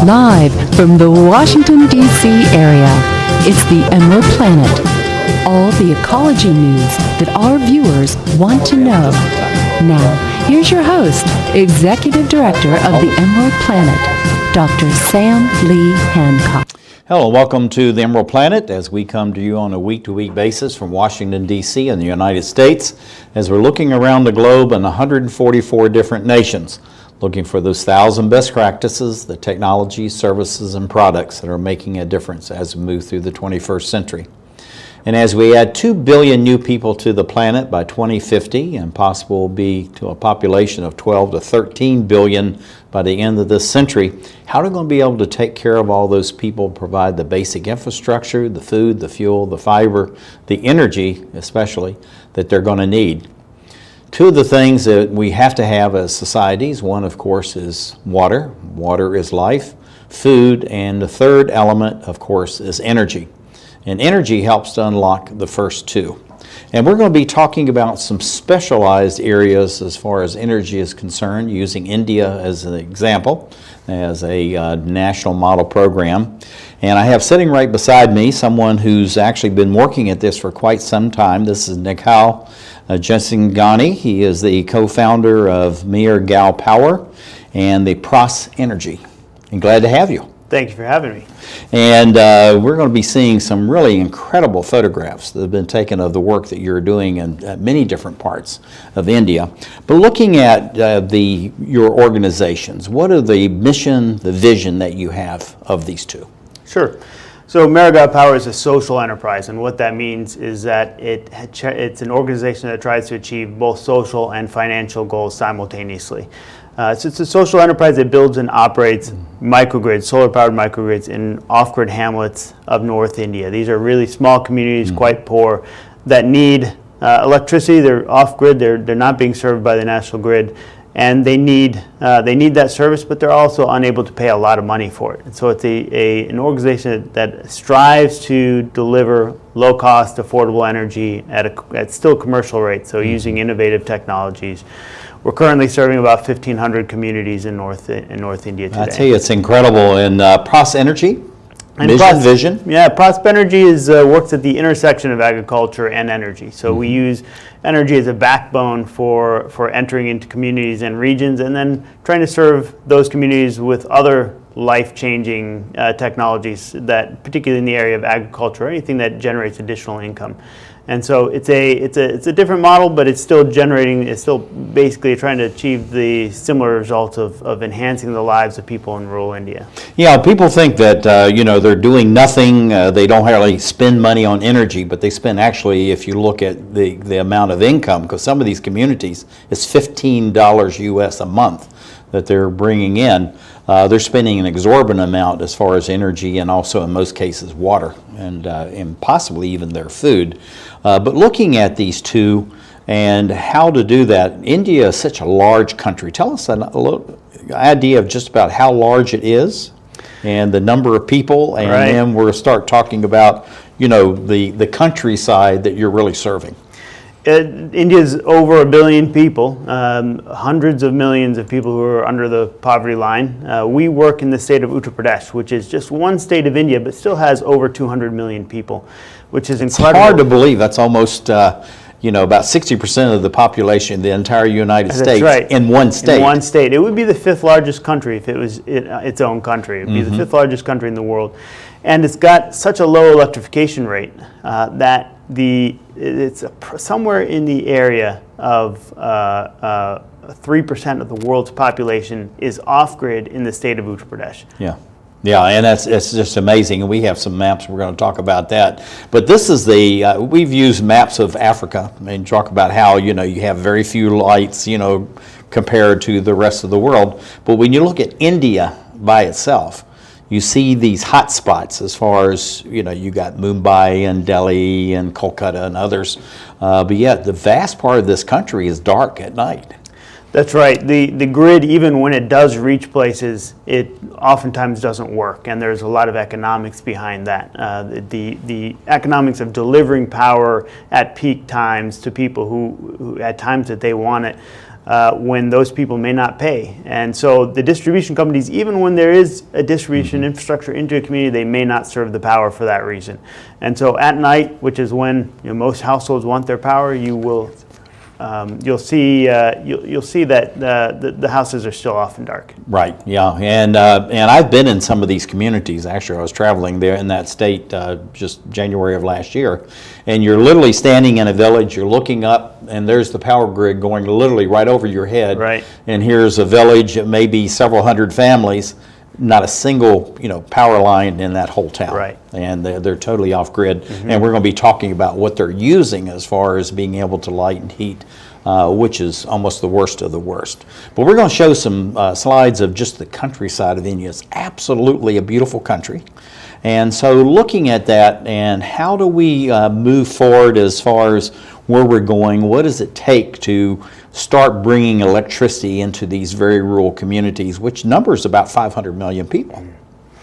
Live from the Washington, D.C. area, it's the EmeraldPlanet. All the ecology news that our viewers want to know. Now, here's your host, Executive Director of the EmeraldPlanet, Dr. Sam Lee Hancock. Hello, welcome to the EmeraldPlanet as we come to you on a week-to-week basis from Washington, D.C. in the United States as we're looking around the globe in 144 different nations, looking for those 1,000 best practices, the technologies, services, and products that are making a difference as we move through the 21st century. And as we add 2 billion new people to the planet by 2050, and possible will be to a population of 12 to 13 billion by the end of this century, how are we going to be able to take care of all those people, provide the basic infrastructure, the food, the fuel, the fiber, the energy especially, that they're going to need? Two of the things that we have to have as societies, one of course is water. Water is life, food, and the third element of course is energy. And energy helps to unlock the first two. And we're going to be talking about some specialized areas as far as energy is concerned, using India as an example, as a national model program. And I have sitting right beside me someone who's actually been working at this for quite some time. This is Nikhil Jaisinghani. He is the co-founder of Mera Power and the Pros Energy. And glad to have you. Thank you for having me. And we're going to be seeing some really incredible photographs that have been taken of the work that you're doing in many different parts of India. But looking at your organizations, what are the mission, the vision that you have of these two? Sure. So Mera Power is a social enterprise, and what that means is that it's an organization that tries to achieve both social and financial goals simultaneously. So it's a social enterprise that builds and operates microgrids, solar-powered microgrids in off-grid hamlets of North India. These are really small communities, quite poor, that need electricity. They're off-grid. They're not being served by the national grid, and they need that service, but they're also unable to pay a lot of money for it. And so it's an organization that strives to deliver low-cost, affordable energy at still commercial rates. So using innovative technologies. We're currently serving about 1,500 communities in North India today. I tell you, it's incredible. And Pros Energy, vision. Yeah, Pros Energy works at the intersection of agriculture and energy. So we use energy as a backbone for entering into communities and regions, and then trying to serve those communities with other life-changing technologies, that particularly in the area of agriculture, or anything that generates additional income. And so it's a different model, but it's still basically trying to achieve the similar results of enhancing the lives of people in rural India. Yeah, people think that they're doing nothing. They don't hardly spend money on energy, but they spend actually, if you look at the amount of income, because some of these communities, it's $15 US a month that they're bringing in. They're spending an exorbitant amount as far as energy, and also in most cases water, and possibly even their food. But looking at these two and how to do that, India is such a large country. Tell us a little idea of just about how large it is and the number of people, and then we'll start talking about the countryside that you're really serving. India's over 1 billion people, hundreds of millions of people who are under the poverty line. We work in the state of Uttar Pradesh, which is just one state of India, but still has over 200 million people, which is incredible. It's hard to believe. That's almost, about 60% of the population of the entire United States in one state. In one state. It would be the 5th largest country if it was its own country. It would be the 5th largest country in the world. And it's got such a low electrification rate that it's somewhere in the area of 3% of the world's population is off-grid in the state of Uttar Pradesh. Yeah, and it's just amazing, and we have some maps. We're going to talk about that. But this is we've used maps of Africa and talk about how you have very few lights, compared to the rest of the world. But when you look at India by itself, you see these hot spots as far as, you got Mumbai and Delhi and Kolkata and others. But yet the vast part of this country is dark at night. That's right. The grid, even when it does reach places, it oftentimes doesn't work, and there's a lot of economics behind that. The economics of delivering power at peak times to people who at times that they want it when those people may not pay. And so the distribution companies, even when there is a distribution infrastructure into a community, they may not serve the power for that reason. And so at night, which is when most households want their power, you'll see that the houses are still often dark. Right. Yeah. And I've been in some of these communities. Actually, I was traveling there in that state just January of last year, and you're literally standing in a village. You're looking up, and there's the power grid going literally right over your head. Right. And here's a village, it may be several hundred families. Not a single, power line in that whole town. Right. And they're totally off grid. And we're going to be talking about what they're using as far as being able to light and heat, which is almost the worst of the worst. But we're going to show some slides of just the countryside of India. It's absolutely a beautiful country. And so looking at that, and how do we move forward as far as where we're going? What does it take to start bringing electricity into these very rural communities, which numbers about 500 million people?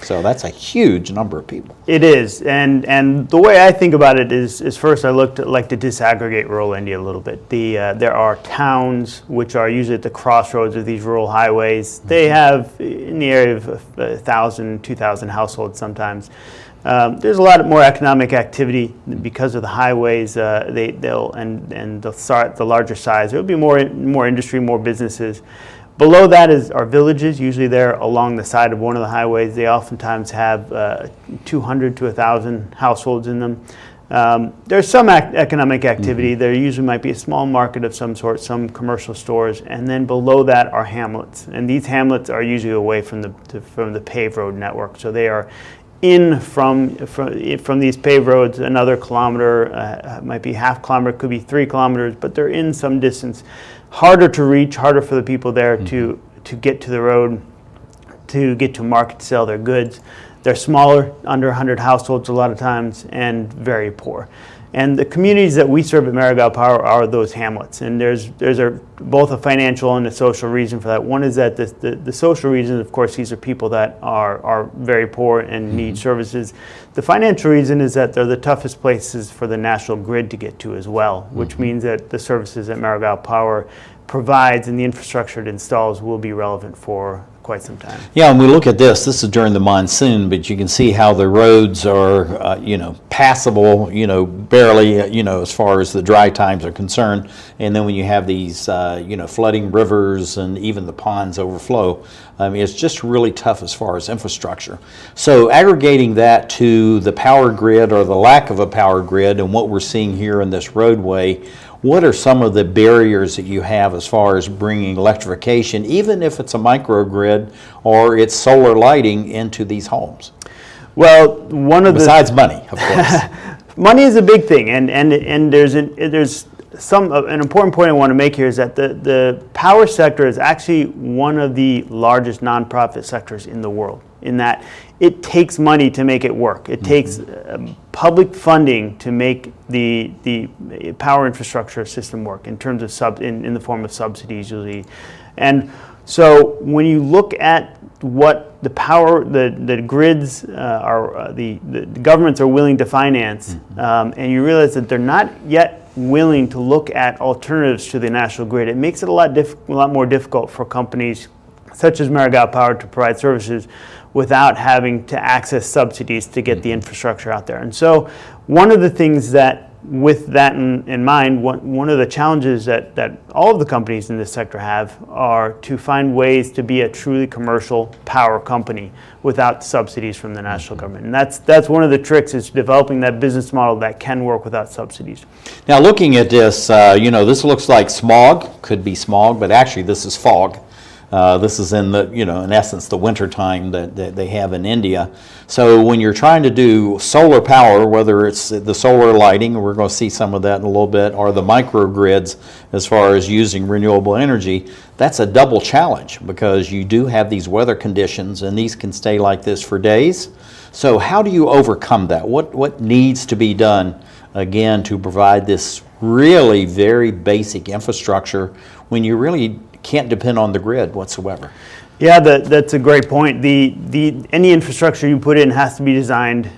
So that's a huge number of people. It is, and the way I think about it is first I like to disaggregate rural India a little bit. There are towns which are usually at the crossroads of these rural highways. They have in the area of 1,000, 2,000 households sometimes. There's a lot more economic activity because of the highways. They'll start the larger size. There'll be more industry, more businesses. Below that are villages. Usually they're along the side of one of the highways. They oftentimes have 200 to 1,000 households in them. There's some economic activity. There usually might be a small market of some sort, some commercial stores, and then below that are hamlets. And these hamlets are usually away from the paved road network. So they are in from these paved roads another kilometer, might be half kilometer, could be 3 kilometers, but they're in some distance. Harder to reach, harder for the people there to get to the road, to get to a market to sell their goods. They're smaller, under 100 households a lot of times, and very poor. And the communities that we serve at Mera Power are those hamlets. And there's both a financial and a social reason for that. One is that the social reason, of course, these are people that are very poor and need services. The financial reason is that they're the toughest places for the national grid to get to as well, which means that the services that Mera Power provides and the infrastructure it installs will be relevant for quite some time. Yeah, and we look at this is during the monsoon, but you can see how the roads are, passable, barely, as far as the dry times are concerned. And then when you have these, flooding rivers and even the ponds overflow, it's just really tough as far as infrastructure. So aggregating that to the power grid or the lack of a power grid and what we're seeing here in this roadway, what are some of the barriers that you have as far as bringing electrification, even if it's a microgrid or it's solar lighting, into these homes? Well, besides money, of course. Money is a big thing, and there's an important point I want to make here is that the power sector is actually one of the largest nonprofit sectors in the world, in that it takes money to make it work. It takes public funding to make the power infrastructure system work in terms of in the form of subsidies usually. And so when you look at what the grids the governments are willing to finance, and you realize that they're not yet willing to look at alternatives to the national grid, it makes it a lot more difficult for companies such as Mera Power to provide services without having to access subsidies to get the infrastructure out there. And so one of the things that, with that in mind, one of the challenges that all of the companies in this sector have are to find ways to be a truly commercial power company without subsidies from the national government. And that's one of the tricks, is developing that business model that can work without subsidies. Now looking at this, this looks like smog, could be smog, but actually this is fog. This is in in essence, the winter time that they have in India. So when you're trying to do solar power, whether it's the solar lighting, we're going to see some of that in a little bit, or the microgrids as far as using renewable energy, that's a double challenge, because you do have these weather conditions, and these can stay like this for days. So how do you overcome that? What needs to be done, again, to provide this really very basic infrastructure when you really can't depend on the grid whatsoever? Yeah, that's a great point. Any infrastructure you put in has to be designed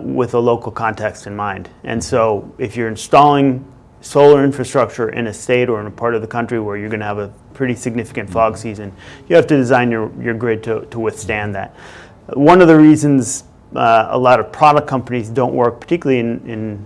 with a local context in mind. And so if you're installing solar infrastructure in a state or in a part of the country where you're going to have a pretty significant fog season, you have to design your grid to withstand that. One of the reasons a lot of product companies don't work, particularly in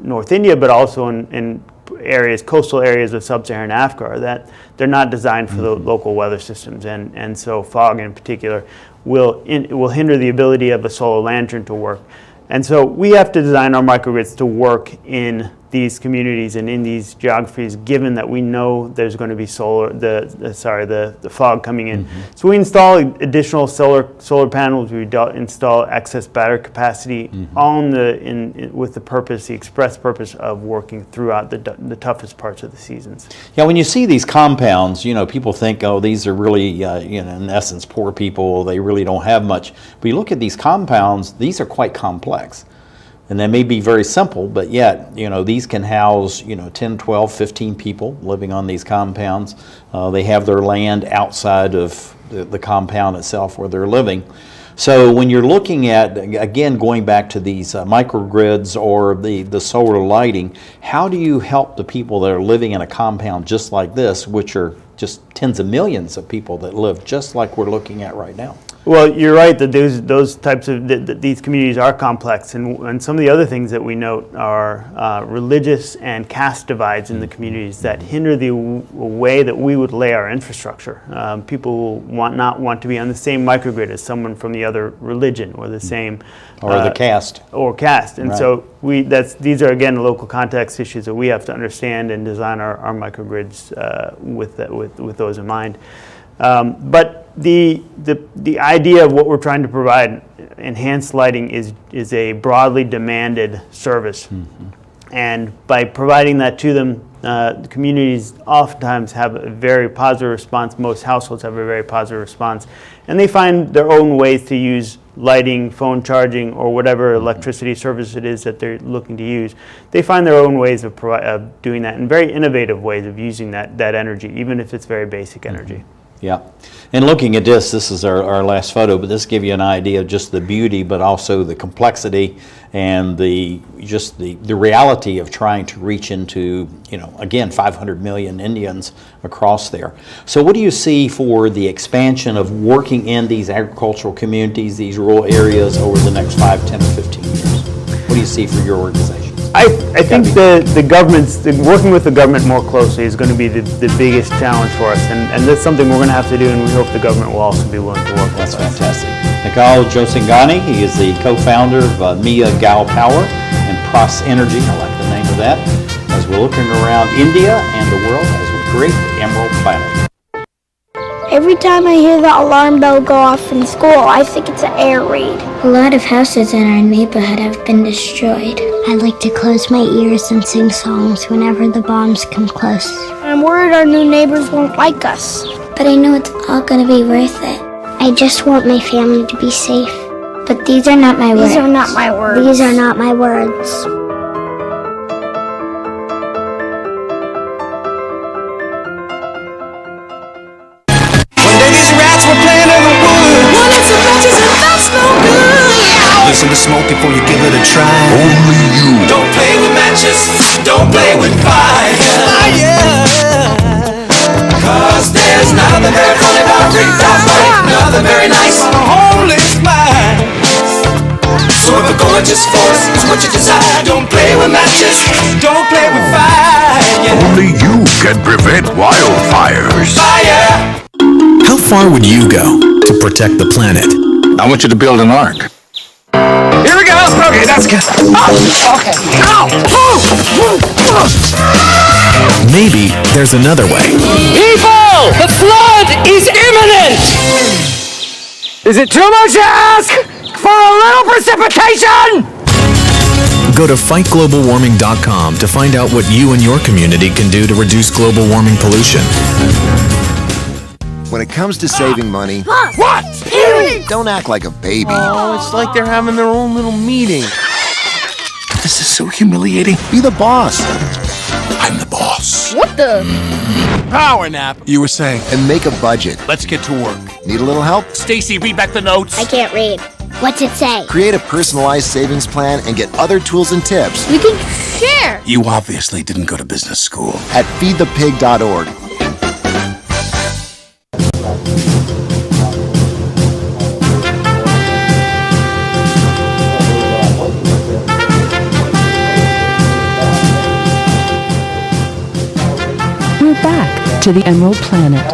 North India, but also in areas, coastal areas of sub-Saharan Africa, are that they're not designed for the local weather systems, and so fog in particular will hinder the ability of a solar lantern to work. And so we have to design our microgrids to work in these communities and in these geographies, given that we know there's going to be the fog coming in. So we install additional solar panels. We install excess battery capacity on with the express purpose of working throughout the toughest parts of the seasons. Yeah, when you see these compounds, people think, oh, these are really, in essence, poor people. They really don't have much. But you look at these compounds; these are quite complex. And they may be very simple, but yet, these can house, 10, 12, 15 people living on these compounds. They have their land outside of the compound itself where they're living. So when you're looking at, again, going back to these microgrids or the solar lighting, how do you help the people that are living in a compound just like this, which are just tens of millions of people that live just like we're looking at right now? Well, you're right that those types of these communities are complex, and some of the other things that we note are religious and caste divides in the communities that hinder the way that we would lay our infrastructure. People will not want to be on the same microgrid as someone from the other religion or the same or the caste and right. So these are again local context issues that we have to understand and design our microgrids with those in mind. But the idea of what we're trying to provide, enhanced lighting, is a broadly demanded service. And by providing that to them, the communities oftentimes have a very positive response. Most households have a very positive response. And they find their own ways to use lighting, phone charging, or whatever electricity service it is that they're looking to use. They find their own ways of doing that, and very innovative ways of using that energy, even if it's very basic energy. Yeah, and looking at this is our last photo, but this gives you an idea of just the beauty, but also the complexity and the reality of trying to reach into, again, 500 million Indians across there. So what do you see for the expansion of working in these agricultural communities, these rural areas over the next 5, 10, or 15 years? What do you see for your organization? I think working with the government more closely is going to be the biggest challenge for us, and that's something we're going to have to do, and we hope the government will also be willing to work with us. That's fantastic. Nikhil Jaisinghani, he is the co-founder of Mera Power and Pros Energy, I like the name of that, as we're looking around India and the world as we create the Emerald Planet. Every time I hear the alarm bell go off in school, I think it's an air raid. A lot of houses in our neighborhood have been destroyed. I like to close my ears and sing songs whenever the bombs come close. I'm worried our new neighbors won't like us. But I know it's all gonna be worth it. I just want my family to be safe. But these are not my words. These are not my words. These are not my words. Listen to smoke before you give it a try. Only you. Don't play with matches. Don't play with fire. Cause there's nothing very funny about ripped off money. Nothing very nice on a homeless mind. So if a gorgeous force is what you desire, don't play with matches. Don't play with fire. Only you can prevent wildfires. Fire. How far would you go to protect the planet? I want you to build an ark. Here we go. Okay, that's good. Oh, okay. Ow. Maybe there's another way. People! The flood is imminent! Is it too much to ask for a little precipitation? Go to fightglobalwarming.com to find out what you and your community can do to reduce global warming pollution. When it comes to saving money, What? don't act like a baby. Oh, it's like they're having their own little meeting. This is so humiliating. Be the boss I'm the boss. What the? Power nap. You were saying. and make a budget. Let's get to work. Need a little help? Stacy, read back the notes. I can't read. What's it say? Create a personalized savings plan and get other tools and tips We can share. You obviously didn't go to business school. at feedthepig.org. We're back to the Emerald Planet.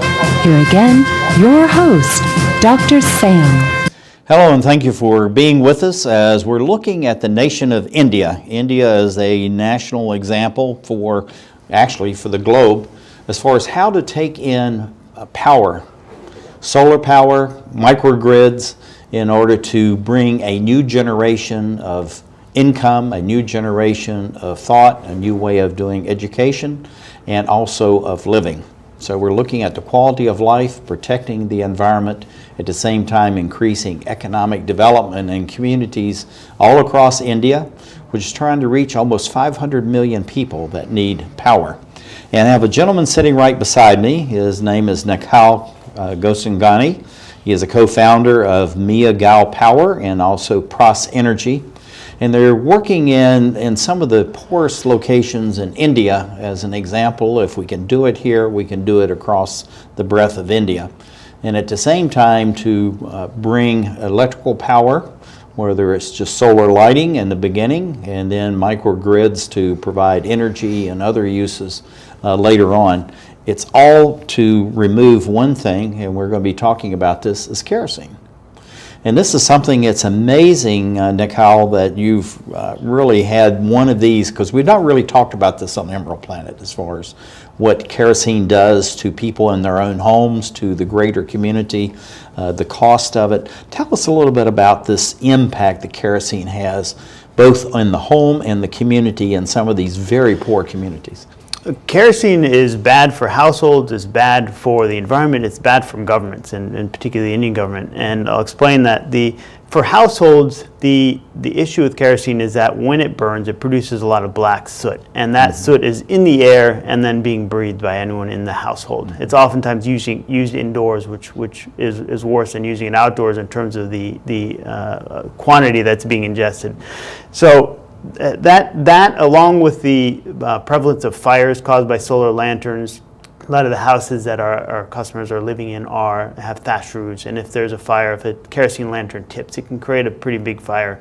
Here again, your host, Dr. Sam. Hello, and thank you for being with us as we're looking at the nation of India. India is a national example for the globe as far as how to take in power, solar power, microgrids, in order to bring a new generation of income, a new generation of thought, a new way of doing education, and also of living. So we're looking at the quality of life, protecting the environment, at the same time increasing economic development in communities all across India, which is trying to reach almost 500 million people that need power. And I have a gentleman sitting right beside me. His name is Nikhil Jaisinghani. He is a co-founder of Mera Power and also Pras Energy. And they're working in some of the poorest locations in India. As an example, if we can do it here, we can do it across the breadth of India. And at the same time to bring electrical power, whether it's just solar lighting in the beginning, and then microgrids to provide energy and other uses later on. It's all to remove one thing, and we're going to be talking about this, is kerosene. And this is something that's amazing, Nikhil, that you've really had one of these, because we've not really talked about this on Emerald Planet as far as what kerosene does to people in their own homes, to the greater community, the cost of it. Tell us a little bit about this impact that kerosene has, both in the home and the community in some of these very poor communities. Kerosene is bad for households, it's bad for the environment, it's bad for governments, and particularly the Indian government. And I'll explain that. For households, the issue with kerosene is that when it burns, it produces a lot of black soot. And that soot is in the air and then being breathed by anyone in the household. It's oftentimes used indoors, which is worse than using it outdoors in terms of the quantity that's being ingested. So that along with the prevalence of fires caused by solar lanterns, a lot of the houses that our customers are living in have thatched roofs, and if there's a fire, if a kerosene lantern tips, it can create a pretty big fire.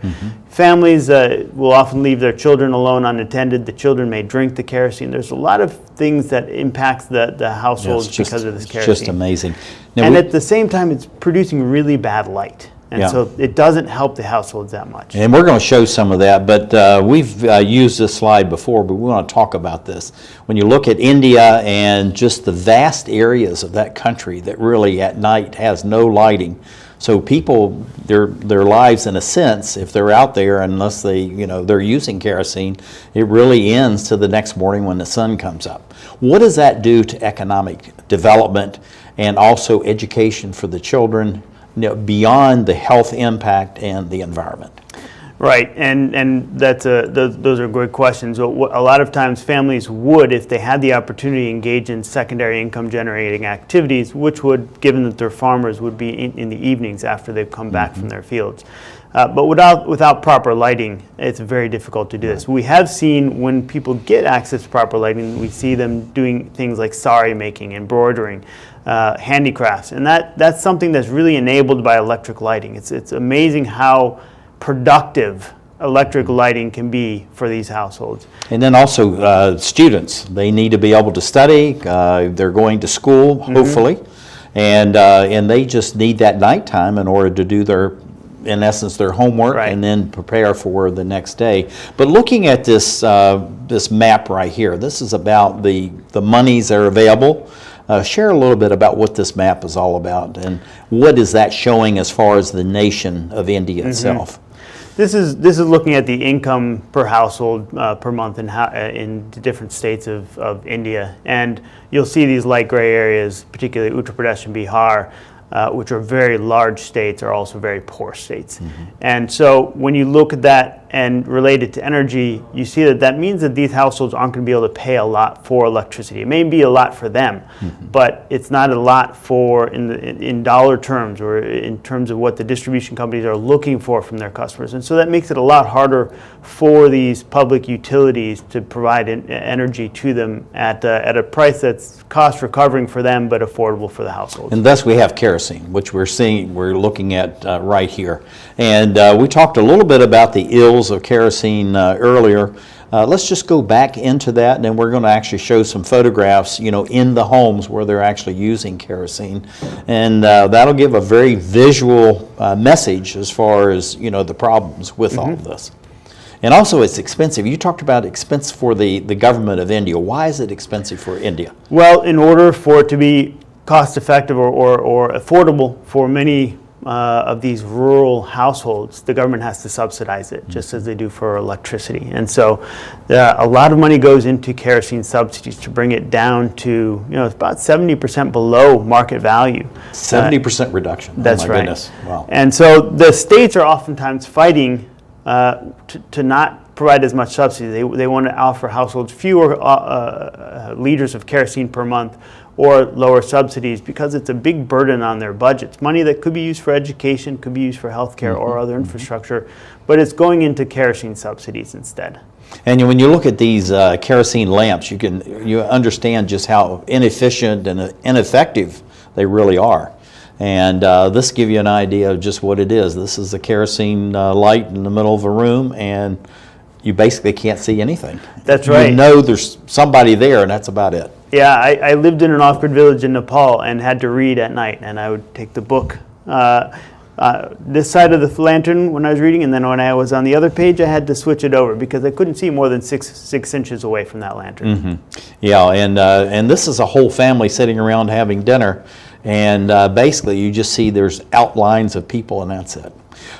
Families will often leave their children alone unattended. The children may drink the kerosene. There's a lot of things that impacts the households because of this kerosene. It's just amazing. Now and at the same time, it's producing really bad light. And so it doesn't help the households that much. And we're going to show some of that, but we've used this slide before, but we want to talk about this. When you look at India and just the vast areas of that country that really at night has no lighting, so people, their lives in a sense, if they're out there, unless they're using kerosene, it really ends to the next morning when the sun comes up. What does that do to economic development and also education for the children, beyond the health impact and the environment? Right, and those are great questions. A lot of times families would, if they had the opportunity, engage in secondary income generating activities, which would, given that they're farmers, would be in the evenings after they've come back from their fields. But without proper lighting, it's very difficult to do this. We have seen when people get access to proper lighting, we see them doing things like sari making, embroidering, handicrafts, and that's something that's really enabled by electric lighting. It's amazing how productive electric lighting can be for these households. And then also students, they need to be able to study. They're going to school, hopefully, and they just need that nighttime in order to do in essence, their homework, and then prepare for the next day. But looking at this map right here, this is about the monies that are available. Share a little bit about what this map is all about, and what is that showing as far as the nation of India itself? This is looking at the income per household per month in the different states of India, and you'll see these light gray areas, particularly Uttar Pradesh and Bihar, which are very large states, are also very poor states. And so when you look at that and relate it to energy, you see that that means that these households aren't going to be able to pay a lot for electricity. It may be a lot for them, but it's not a lot for in dollar terms or in terms of what the distribution companies are looking for from their customers. And so that makes it a lot harder for these public utilities to provide energy to them at a price that's cost recovering for them but affordable for the households. And thus we have kerosene, which we're looking at right here. And we talked a little bit about the ills of kerosene earlier. Let's just go back into that, and then we're going to actually show some photographs, in the homes where they're actually using kerosene. And that'll give a very visual message as far as, the problems with all of this. And also it's expensive. You talked about expense for the government of India. Why is it expensive for India? Well, in order for it to be cost effective or affordable for many of these rural households, the government has to subsidize it, just as they do for electricity. And so a lot of money goes into kerosene subsidies to bring it down to, it's about 70% below market value. 70% reduction. That's oh my right. Goodness. Wow. And so the states are oftentimes fighting to not provide as much subsidy. They want to offer households fewer liters of kerosene per month or lower subsidies because it's a big burden on their budgets. Money that could be used for education, could be used for healthcare or other infrastructure, but it's going into kerosene subsidies instead. And when you look at these kerosene lamps, you understand just how inefficient and ineffective they really are. And this gives you an idea of just what it is. This is a kerosene light in the middle of a room, and you basically can't see anything. That's right. You know there's somebody there, and that's about it. Yeah, I lived in an off-grid village in Nepal and had to read at night, and I would take the book this side of the lantern when I was reading, and then when I was on the other page, I had to switch it over because I couldn't see more than six inches away from that lantern. Yeah, and this is a whole family sitting around having dinner, and basically you just see there's outlines of people, and that's it.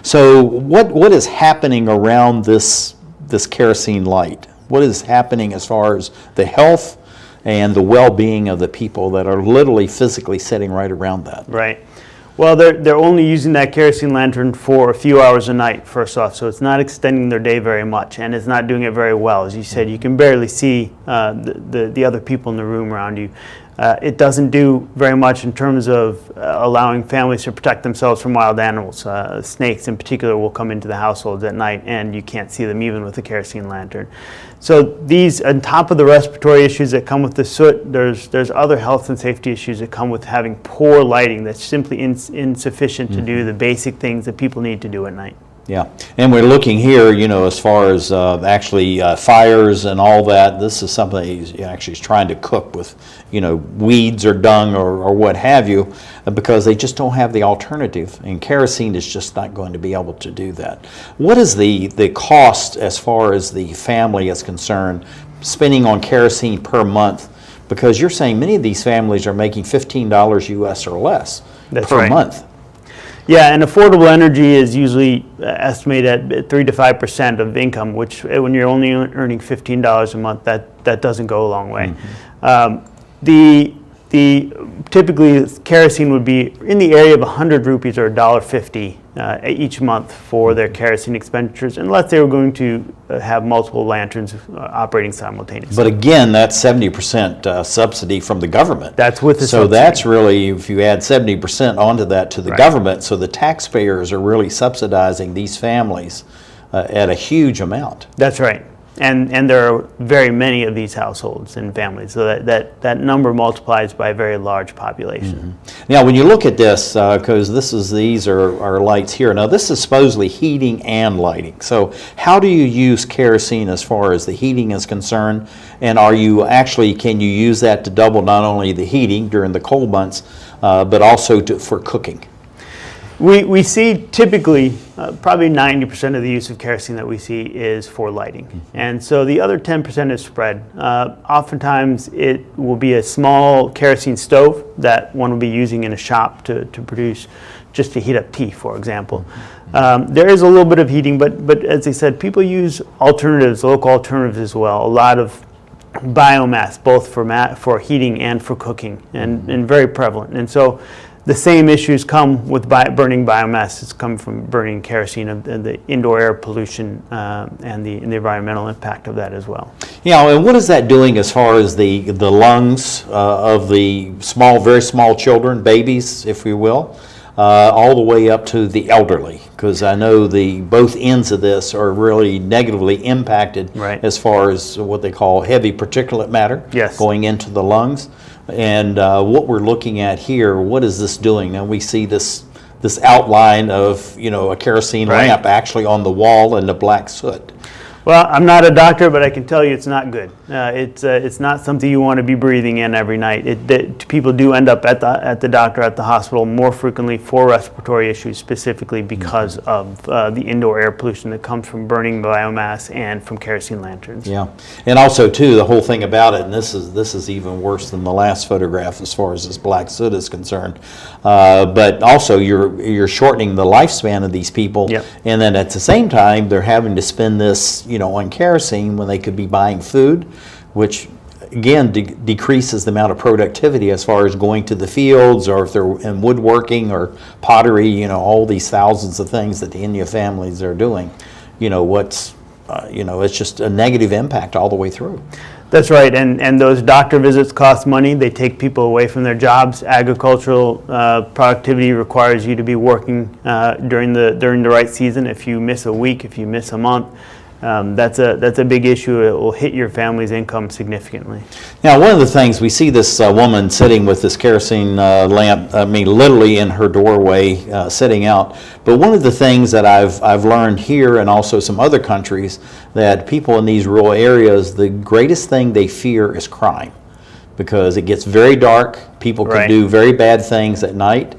So what is happening around this kerosene light? What is happening as far as the health and the well-being of the people that are literally physically sitting right around that? Right. Well, they're only using that kerosene lantern for a few hours a night, first off, so it's not extending their day very much, and it's not doing it very well. As you said, you can barely see the other people in the room around you. It doesn't do very much in terms of allowing families to protect themselves from wild animals. Snakes in particular will come into the households at night, and you can't see them even with a kerosene lantern. So these, on top of the respiratory issues that come with the soot, there's other health and safety issues that come with having poor lighting that's simply insufficient to do the basic things that people need to do at night. Yeah, and we're looking here, as far as actually fires and all that. This is something he actually is trying to cook with, weeds or dung or what have you, because they just don't have the alternative, and kerosene is just not going to be able to do that. What is the cost as far as the family is concerned, spending on kerosene per month? Because you're saying many of these families are making $15 US or less per month. Yeah, and affordable energy is usually estimated at 3 to 5% of income, which when you're only earning $15 a month, that doesn't go a long way. Typically kerosene would be in the area of 100 rupees or $1.50 each month for their kerosene expenditures, unless they were going to have multiple lanterns operating simultaneously. But again, that's 70% subsidy from the government. That's with the So subsidy. that's really, if you add 70% onto that to the government, so the taxpayers are really subsidizing these families at a huge amount. That's right. And there are very many of these households and families, so that number multiplies by a very large population. Now, when you look at this, because these are lights here. Now, this is supposedly heating and lighting. So, how do you use kerosene as far as the heating is concerned? And can you use that to double not only the heating during the cold months, but also for cooking? We see typically probably 90% of the use of kerosene that we see is for lighting. And so the other 10% is spread. Oftentimes it will be a small kerosene stove that one will be using in a shop to produce, just to heat up tea, for example. There is a little bit of heating, but as I said, people use alternatives, local alternatives as well. A lot of biomass, both for heating and for cooking, and very prevalent. And so The same issues come with burning biomass. It's come from burning kerosene and the indoor air pollution and the environmental impact of that as well. Yeah, and what is that doing as far as the lungs of the very small children, babies, if we will, all the way up to the elderly? Because I know both ends of this are really negatively impacted as far as what they call heavy particulate matter going into the lungs. And what we're looking at here, what is this doing? Now we see this outline of a kerosene lamp actually on the wall and the black soot. Well, I'm not a doctor, but I can tell you it's not good. It's not something you want to be breathing in every night. People do end up at the doctor, at the hospital more frequently for respiratory issues, specifically because of the indoor air pollution that comes from burning biomass and from kerosene lanterns. Yeah, and also too, the whole thing about it, and this is even worse than the last photograph as far as this black soot is concerned. But also, you're shortening the lifespan of these people, and then at the same time, they're having to spend this, on kerosene when they could be buying food, which again decreases the amount of productivity as far as going to the fields, or if they're in woodworking or pottery, all these thousands of things that the India families are doing. It's just a negative impact all the way through. That's right, and those doctor visits cost money. They take people away from their jobs. Agricultural productivity requires you to be working during the right season. If you miss a week, if you miss a month, that's a big issue. It will hit your family's income significantly. Now, one of the things, we see this woman sitting with this kerosene lamp, literally in her doorway, sitting out. But one of the things that I've learned here and also some other countries, that people in these rural areas, the greatest thing they fear is crime, because it gets very dark. People can do very bad things at night.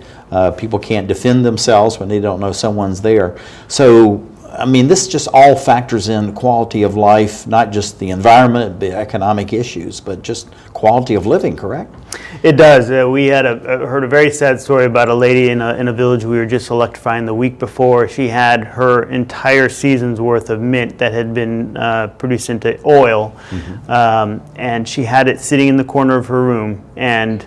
People can't defend themselves when they don't know someone's there. So this just all factors in quality of life, not just the environment, the economic issues, but just quality of living, correct? It does. We had heard a very sad story about a lady in a village we were just electrifying the week before. She had her entire season's worth of mint that had been produced into oil, and she had it sitting in the corner of her room, and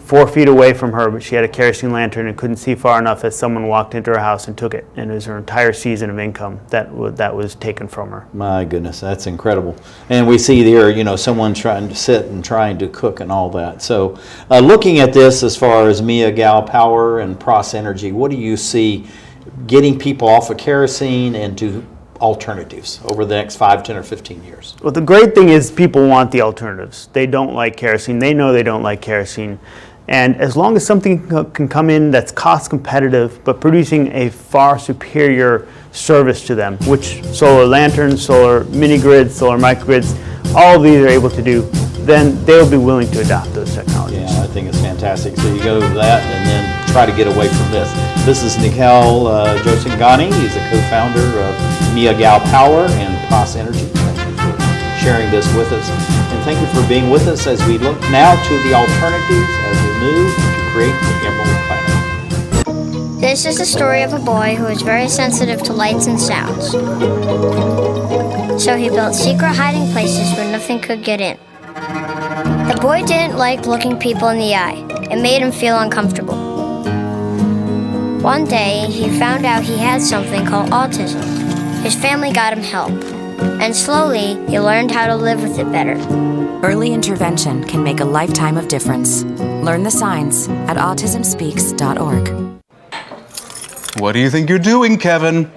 4 feet away from her, but she had a kerosene lantern and couldn't see far enough as someone walked into her house and took it. And it was her entire season of income that was taken from her. My goodness, that's incredible. And we see there, someone trying to sit and trying to cook and all that. So looking at this as far as Mera Power and Pros Energy, what do you see getting people off of kerosene and to alternatives over the next 5, 10, or 15 years? Well, the great thing is people want the alternatives. They don't like kerosene. They know they don't like kerosene. And as long as something can come in that's cost competitive, but producing a far superior service to them, which solar lanterns, solar mini grids, solar microgrids, all of these are able to do, then they'll be willing to adopt those technologies. Yeah, I think it's fantastic. So you go to that and then try to get away from this. This is Nikhil Jaisinghani. He's the co-founder of Mera Power and Pros Energy. Thank you for sharing this with us. And thank you for being with us as we look now to the alternatives as we move to create the Emerald Planet. This is the story of a boy who was very sensitive to lights and sounds. So he built secret hiding places where nothing could get in. The boy didn't like looking people in the eye. It made him feel uncomfortable. One day, he found out he had something called autism. His family got him help. And slowly, he learned how to live with it better. Early intervention can make a lifetime of difference. Learn the signs at autismspeaks.org. What do you think you're doing, Kevin?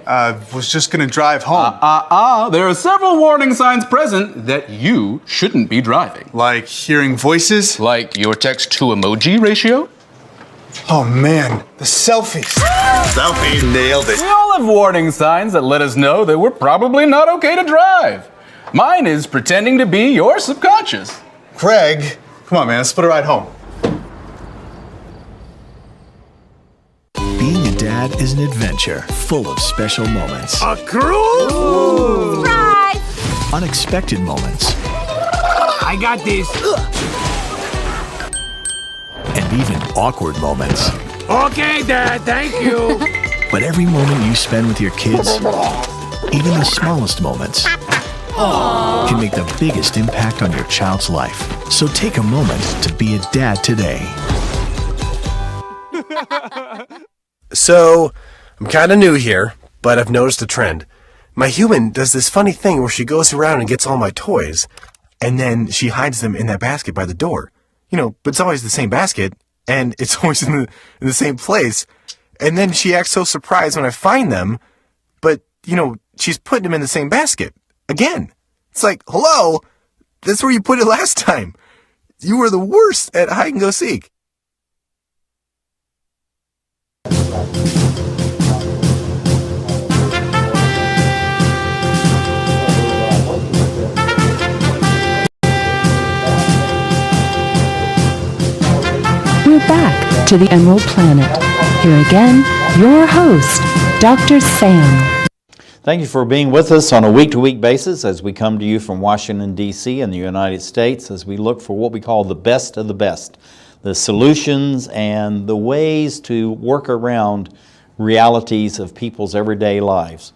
Was just gonna drive home. There are several warning signs present that you shouldn't be driving. Like hearing voices? Like your text-to-emoji ratio? Oh man, the selfies. Selfies. Nailed it. We all have warning signs that let us know that we're probably not okay to drive. Mine is pretending to be your subconscious. Craig, come on man, let's split a ride home. Being a dad is an adventure full of special moments. A cruise? Ooh. Right. Unexpected moments. I got this. And even awkward moments. Okay, Dad, thank you. But every moment you spend with your kids, even the smallest moments, can make the biggest impact on your child's life. So take a moment to be a dad today. So, I'm kind of new here, but I've noticed a trend. My human does this funny thing where she goes around and gets all my toys, and then she hides them in that basket by the door. You know, but it's always the same basket, and it's always in the same place. And then she acts so surprised when I find them, but, you know, she's putting them in the same basket. Again. It's like, hello? That's where you put it last time. You were the worst at hide and go seek. We're back to the Emerald Planet. Here again, your host, Dr. Sam. Thank you for being with us on a week-to-week basis as we come to you from Washington, D.C. in the United States as we look for what we call the best of the best, the solutions and the ways to work around realities of people's everyday lives.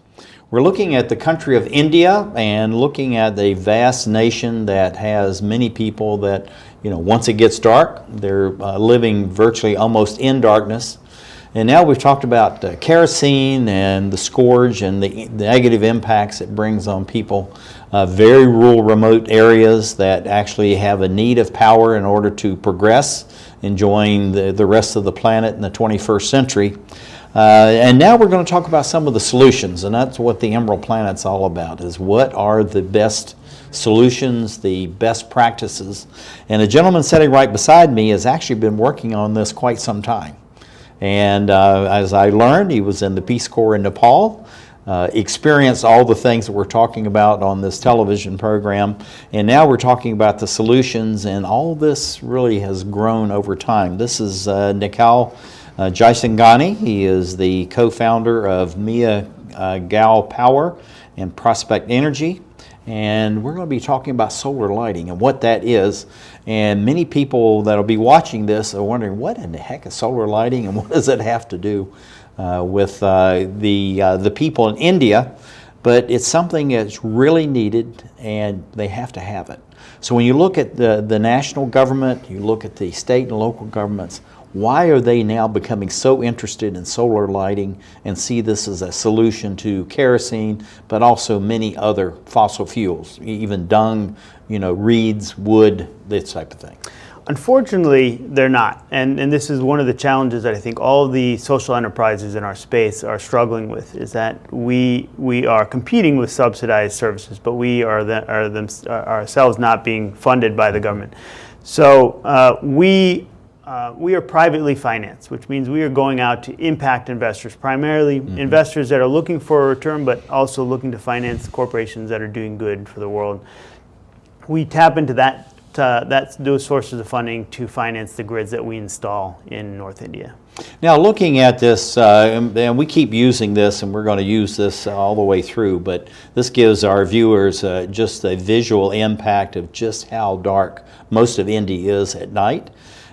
We're looking at the country of India and looking at a vast nation that has many people that, you know, once it gets dark, they're living virtually almost in darkness. And now we've talked about kerosene and the scourge and the negative impacts it brings on people. Very rural, remote areas that actually have a need of power in order to progress, enjoying the rest of the planet in the 21st century. And now we're going to talk about some of the solutions, and that's what the Emerald Planet's all about, is what are the best solutions, the best practices. And a gentleman sitting right beside me has actually been working on this quite some time. And as I learned, he was in the Peace Corps in Nepal, experienced all the things that we're talking about on this television program, and now we're talking about the solutions, and all this really has grown over time. This is Nikhil Jaisinghani. He is the co-founder of Mera Power and Prospect Energy. And we're going to be talking about solar lighting and what that is. And many people that will be watching this are wondering, what in the heck is solar lighting and what does it have to do with the people in India? But it's something that's really needed and they have to have it. So when you look at the national government, you look at the state and local governments, why are they now becoming so interested in solar lighting and see this as a solution to kerosene, but also many other fossil fuels, even dung, you know, reeds, wood, this type of thing? Unfortunately, they're not. And this is one of the challenges that I think all the social enterprises in our space are struggling with, is that we are competing with subsidized services, but we are ourselves not being funded by the government. So we are privately financed, which means we are going out to impact investors, primarily investors that are looking for a return, but also looking to finance corporations that are doing good for the world. We tap into those sources of funding to finance the grids that we install in North India. Now, looking at this, and we keep using this, and we're going to use this all the way through, but this gives our viewers just a visual impact of just how dark most of India is at night.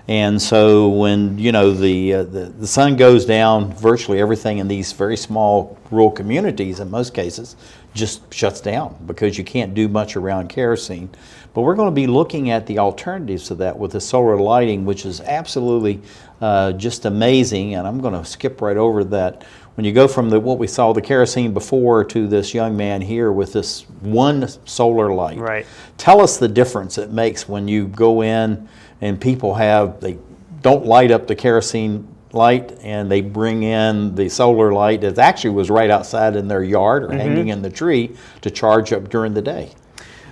And so when, you know, the sun goes down, virtually everything in these very small rural communities, in most cases, just shuts down because you can't do much around kerosene. But we're going to be looking at the alternatives to that with the solar lighting, which is absolutely just amazing. And I'm going to skip right over that. When you go from what we saw the kerosene before to this young man here with this one solar light. Right. Tell us the difference it makes when you go in and people they don't light up the kerosene light and they bring in the solar light that actually was right outside in their yard or hanging in the tree to charge up during the day.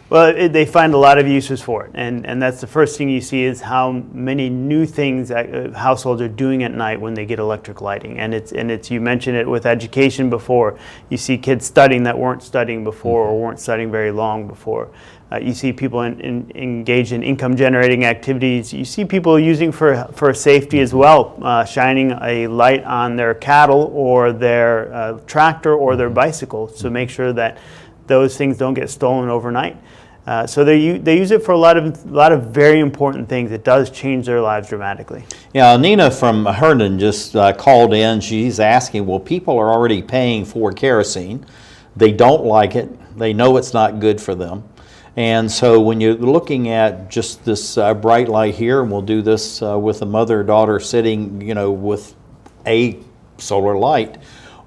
Well, they find a lot of uses for it, and that's the first thing you see is how many new things that households are doing at night when they get electric lighting. And it's you mentioned it with education before. You see kids studying that weren't studying before or weren't studying very long before. You see people engaged in income-generating activities. You see people using for safety as well, shining a light on their cattle or their tractor or their bicycle to make sure that those things don't get stolen overnight. So they use it for a lot of very important things. It does change their lives dramatically. Yeah, Nina from Herndon just called in. She's asking, well, people are already paying for kerosene. They don't like it. They know it's not good for them. And so when you're looking at just this bright light here, and we'll do this with a mother-daughter sitting, you know, with a solar light.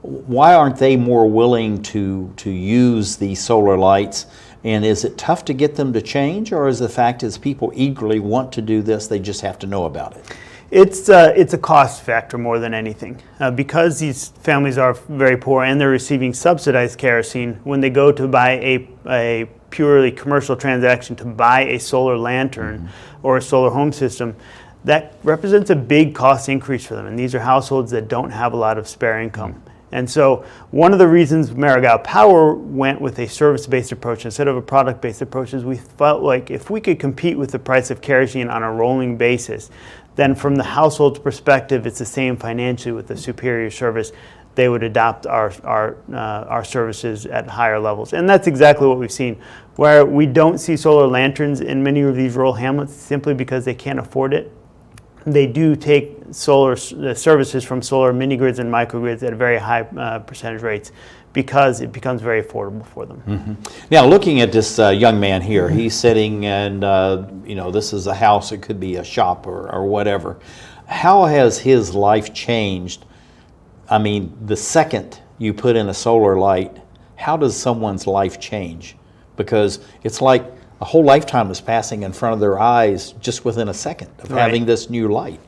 Why aren't they more willing to use these solar lights? And is it tough to get them to change, or is the fact is people eagerly want to do this, they just have to know about it? It's a cost factor more than anything. Because these families are very poor and they're receiving subsidized kerosene, when they go to buy a purely commercial transaction to buy a solar lantern or a solar home system, that represents a big cost increase for them. And these are households that don't have a lot of spare income. And so one of the reasons Mera Power went with a service-based approach instead of a product-based approach is we felt like if we could compete with the price of kerosene on a rolling basis, then from the household's perspective, it's the same financially with the superior service. They would adopt our services at higher levels. And that's exactly what we've seen, where we don't see solar lanterns in many of these rural hamlets simply because they can't afford it. They do take solar services from solar mini-grids and microgrids at very high percentage rates because it becomes very affordable for them. Now, looking at this young man here, he's sitting and, this is a house, it could be a shop or whatever. How has his life changed? I mean, the second you put in a solar light, how does someone's life change? Because it's like a whole lifetime is passing in front of their eyes just within a second of having this new light.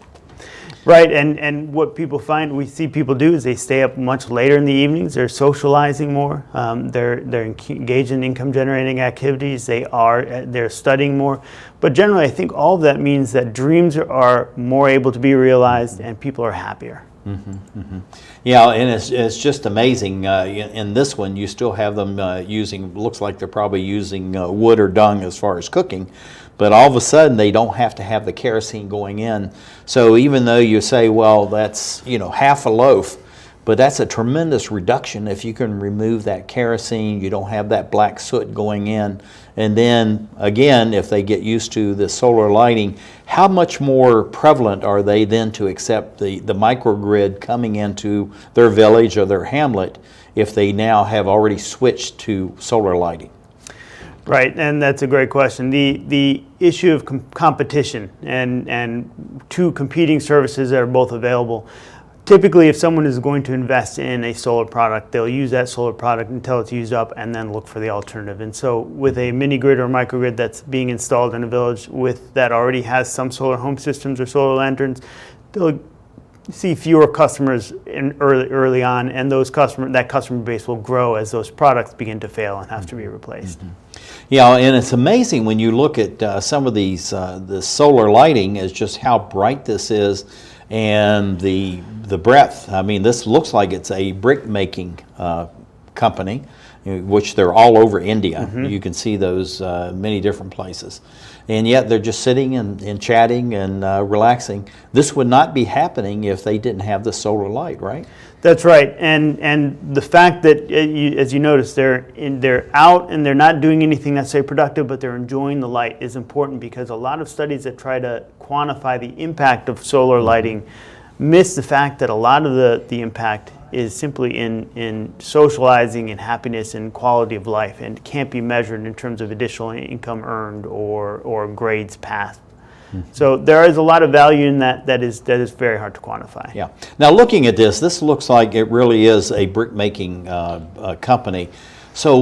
Right, and what we see people do is they stay up much later in the evenings. They're socializing more. They're engaged in income generating activities. They're studying more. But generally, I think all of that means that dreams are more able to be realized and people are happier. Yeah, and it's just amazing. In this one, you still have them using, looks like they're probably using wood or dung as far as cooking, but all of a sudden they don't have to have the kerosene going in. So even though you say, well, that's half a loaf, but that's a tremendous reduction if you can remove that kerosene. You don't have that black soot going in. And then again, if they get used to the solar lighting, how much more prevalent are they then to accept the microgrid coming into their village or their hamlet if they now have already switched to solar lighting? Right, and that's a great question. The issue of competition and two competing services that are both available. Typically, if someone is going to invest in a solar product, they'll use that solar product until it's used up and then look for the alternative. And so with a mini grid or microgrid that's being installed in a village that already has some solar home systems or solar lanterns, they'll see fewer customers early on, and that customer base will grow as those products begin to fail and have to be replaced. Yeah, and it's amazing when you look at some of these, the solar lighting is just how bright this is. And the breadth, I mean, this looks like it's a brick making company, which they're all over India. You can see those many different places. And yet they're just sitting and chatting and relaxing. This would not be happening if they didn't have the solar light, right? That's right, and the fact that, as you notice, they're out and they're not doing anything necessarily productive, but they're enjoying the light is important, because a lot of studies that try to quantify the impact of solar lighting miss the fact that a lot of the impact is simply in socializing and happiness and quality of life, and can't be measured in terms of additional income earned or grades passed. So there is a lot of value in that is very hard to quantify. Yeah. Now looking at this looks like it really is a brick making company. So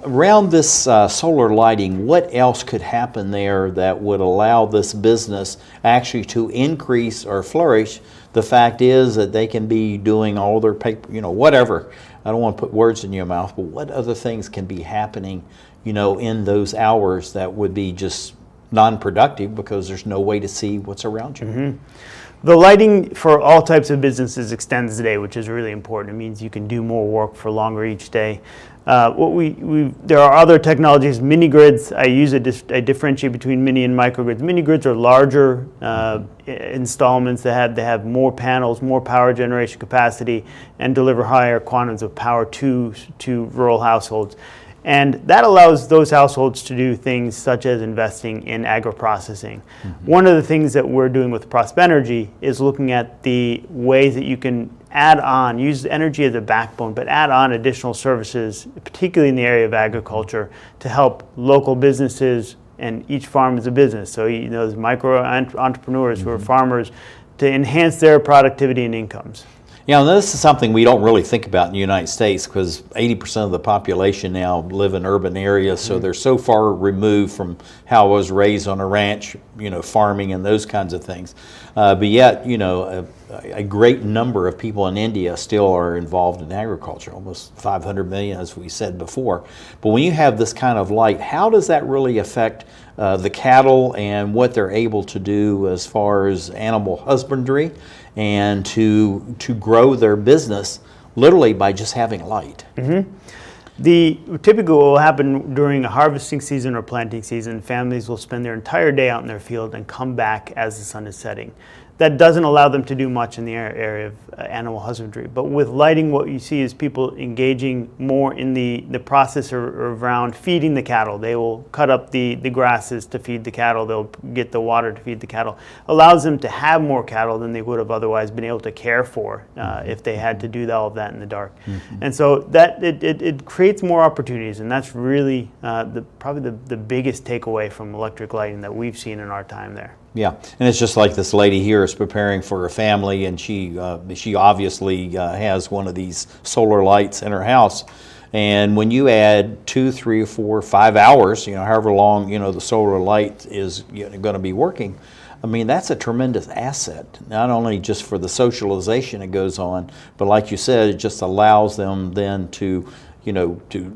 around this solar lighting, what else could happen there that would allow this business actually to increase or flourish? The fact is that they can be doing all their paper, whatever. I don't want to put words in your mouth, but what other things can be happening, in those hours that would be just non-productive because there's no way to see what's around you? The lighting for all types of businesses extends the day, which is really important. It means you can do more work for longer each day. There are other technologies, mini grids. I differentiate between mini and micro grids. Mini grids are larger installments that have more panels, more power generation capacity, and deliver higher quantities of power to rural households. And that allows those households to do things such as investing in agro-processing. One of the things that we're doing with Prosp Energy is looking at the ways that you can use energy as a backbone, but add on additional services, particularly in the area of agriculture, to help local businesses, and each farm is a business. So those micro entrepreneurs who are farmers, to enhance their productivity and incomes. Yeah, and this is something we don't really think about in the United States because 80% of the population now live in urban areas, so they're so far removed from how I was raised on a ranch, farming and those kinds of things. But yet, a great number of people in India still are involved in agriculture, almost 500 million, as we said before. But when you have this kind of light, how does that really affect the cattle and what they're able to do as far as animal husbandry and to grow their business literally by just having light? Typically what will happen during a harvesting season or planting season, families will spend their entire day out in their field and come back as the sun is setting. That doesn't allow them to do much in the area of animal husbandry. But with lighting, what you see is people engaging more in the process around feeding the cattle. They will cut up the grasses to feed the cattle. They'll get the water to feed the cattle. Allows them to have more cattle than they would have otherwise been able to care for if they had to do all of that in the dark. And so that it creates more opportunities, and that's really probably the biggest takeaway from electric lighting that we've seen in our time there. Yeah, and it's just like this lady here is preparing for her family, and she obviously has one of these solar lights in her house. And when you add 2, 3, 4, 5 hours, however long the solar light is going to be working, I mean, that's a tremendous asset, not only just for the socialization it goes on, but like you said, it just allows them then to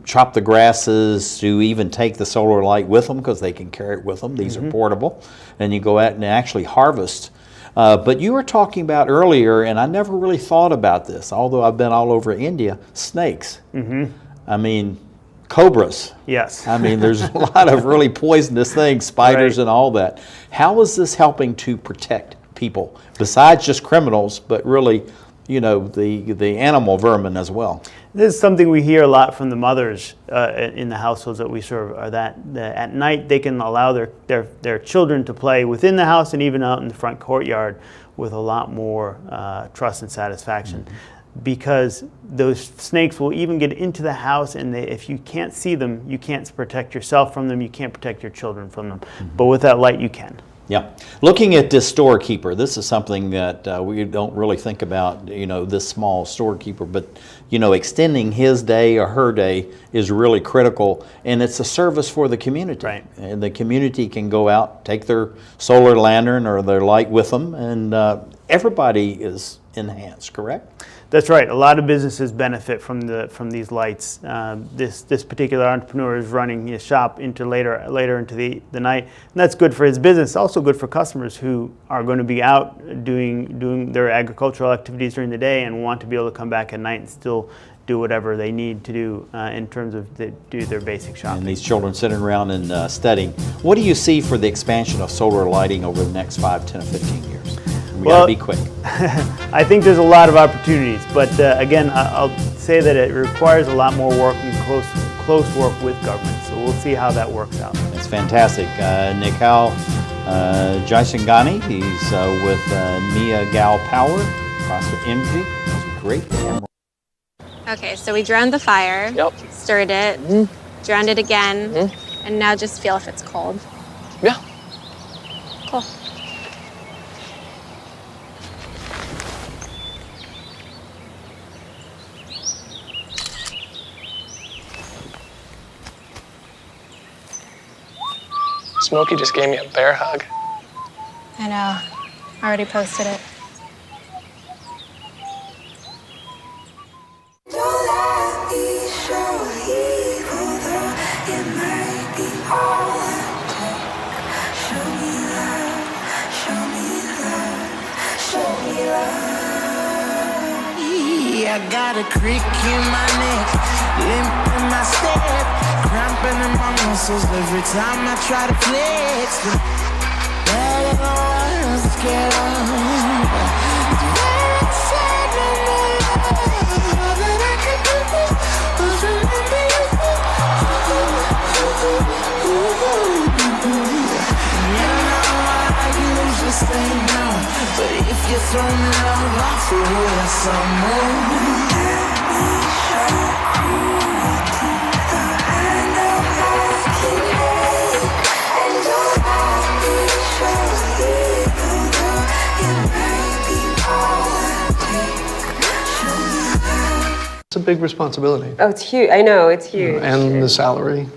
chop the grasses, to even take the solar light with them because they can carry it with them. These are portable. And you go out and actually harvest. But you were talking about earlier, and I never really thought about this, although I've been all over India, snakes. I mean, cobras. Yes. I mean, there's a lot of really poisonous things, spiders and all that. How is this helping to protect people, besides just criminals, but really, the animal vermin as well? This is something we hear a lot from the mothers in the households that we serve, are that at night they can allow their children to play within the house and even out in the front courtyard with a lot more trust and satisfaction. Because those snakes will even get into the house, and if you can't see them, you can't protect yourself from them, you can't protect your children from them. But with that light, you can. Yeah. Looking at this storekeeper, this is something that we don't really think about, this small storekeeper, but, extending his day or her day is really critical, and it's a service for the community. Right. And the community can go out, take their solar lantern or their light with them, and everybody is enhanced, correct? That's right. A lot of businesses benefit from these lights. This particular entrepreneur is running his shop into later into the night, and that's good for his business. Also good for customers who are going to be out doing their agricultural activities during the day and want to be able to come back at night and still do whatever they need to do in terms of do their basic shopping. And these children sitting around and studying. What do you see for the expansion of solar lighting over the next 5, 10, or 15 years? We got to be quick. I think there's a lot of opportunities, but again, I'll say that it requires a lot more work and close work with government. So we'll see how that works out. It's fantastic. Nikhil Jaisinghani, he's with Mera Power, CrossFit Energy. That was great. Okay, so we drowned the fire, stirred it, drowned it again, and now just feel if it's cold. Yeah. Cool. Smokey just gave me a bear hug. I know. I already posted it. I got a creak in my neck, limp in my step, cramping in my muscles every time I try to flex. But I don't wanna get on. Very sad when all that I could do was remember you. You know I usually say no, but if you throw me love, I'll throw you some more. big responsibility. Oh, it's huge. I know, it's huge. And the salary.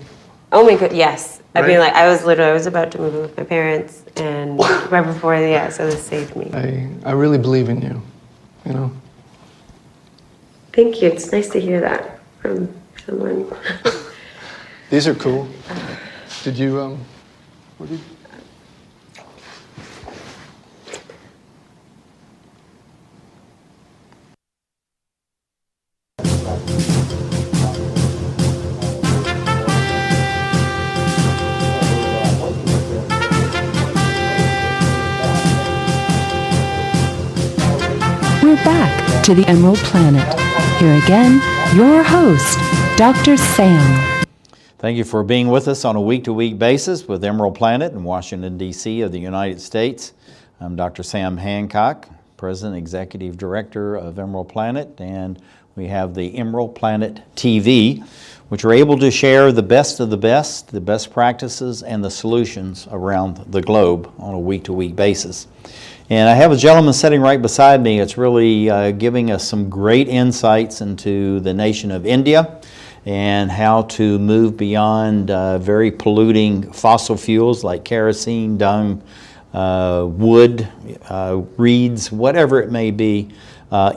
Oh my god, yes. Right? I mean, like, I was about to move in with my parents, and right before, so this saved me. I really believe in you, you know. Thank you. It's nice to hear that from someone. These are cool. Did you, what did you? We're back to the Emerald Planet. Here again, your host, Dr. Sam. Thank you for being with us on a week-to-week basis with Emerald Planet in Washington, D.C. of the United States. I'm Dr. Sam Hancock, President, Executive Director of Emerald Planet, and we have the Emerald Planet TV, which are able to share the best of the best practices, and the solutions around the globe on a week-to-week basis. And I have a gentleman sitting right beside me. It's really giving us some great insights into the nation of India and how to move beyond very polluting fossil fuels like kerosene, dung, wood, reeds, whatever it may be,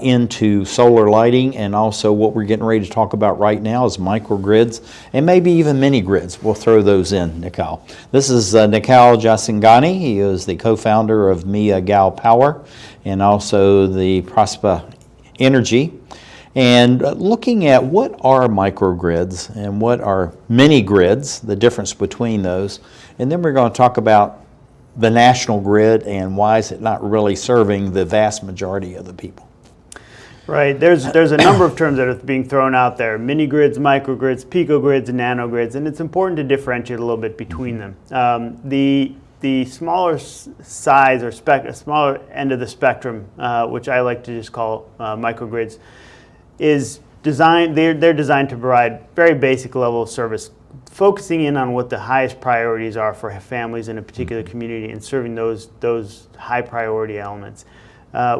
into solar lighting. And also what we're getting ready to talk about right now is microgrids and maybe even mini grids. We'll throw those in, Nikhil. This is Nikhil Jaisinghani. He is the co-founder of Mera Power and also the Prosper Energy. And looking at what are microgrids and what are mini grids, the difference between those. And then we're going to talk about the national grid and why is it not really serving the vast majority of the people. Right, there's a number of terms that are being thrown out there: mini grids, microgrids, picogrids, and nanogrids, and it's important to differentiate a little bit between them. The smaller size or smaller end of the spectrum, which I like to just call microgrids, is designed. They're designed to provide very basic level of service, focusing in on what the highest priorities are for families in a particular community and serving those high priority elements.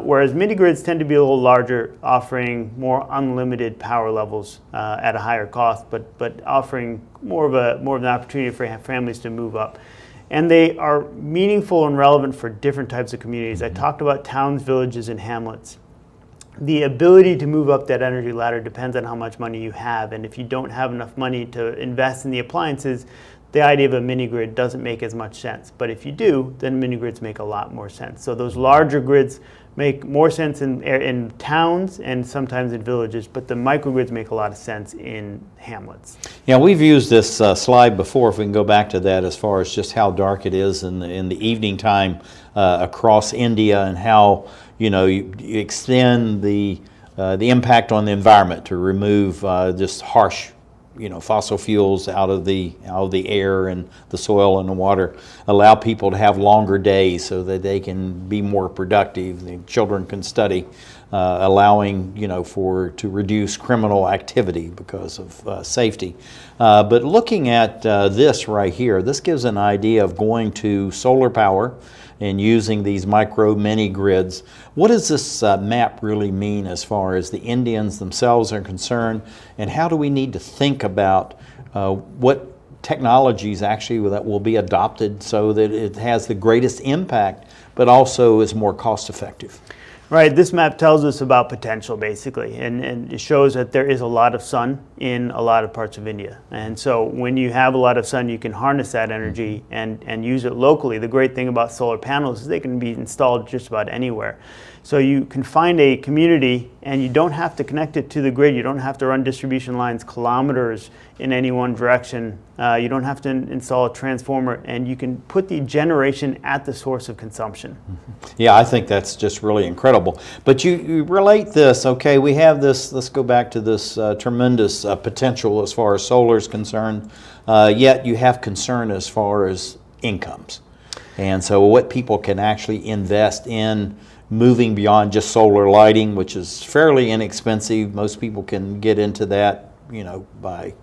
Whereas mini grids tend to be a little larger, offering more unlimited power levels at a higher cost, but offering more of an opportunity for families to move up. And they are meaningful and relevant for different types of communities. I talked about towns, villages, and hamlets. The ability to move up that energy ladder depends on how much money you have, and if you don't have enough money to invest in the appliances, the idea of a mini grid doesn't make as much sense. But if you do, then mini grids make a lot more sense. So those larger grids make more sense in towns and sometimes in villages, but the microgrids make a lot of sense in hamlets. Yeah, we've used this slide before, if we can go back to that, as far as just how dark it is in the evening time across India, and how you extend the impact on the environment to remove just harsh fossil fuels out of the air and the soil and the water, allow people to have longer days so that they can be more productive, the children can study, allowing to reduce criminal activity because of safety. But looking at this right here, this gives an idea of going to solar power and using these micro mini grids. What does this map really mean as far as the Indians themselves are concerned, and how do we need to think about what technologies actually that will be adopted so that it has the greatest impact but also is more cost effective? Right, this map tells us about potential basically, and it shows that there is a lot of sun in a lot of parts of India. And so when you have a lot of sun, you can harness that energy and use it locally. The great thing about solar panels is they can be installed just about anywhere. So you can find a community and you don't have to connect it to the grid. You don't have to run distribution lines kilometers in any one direction. You don't have to install a transformer, and you can put the generation at the source of consumption. Yeah, I think that's just really incredible. But you relate this, okay, we have this, let's go back to this tremendous potential as far as solar is concerned, yet you have concern as far as incomes. And so what people can actually invest in moving beyond just solar lighting, which is fairly inexpensive. Most people can get into that, by,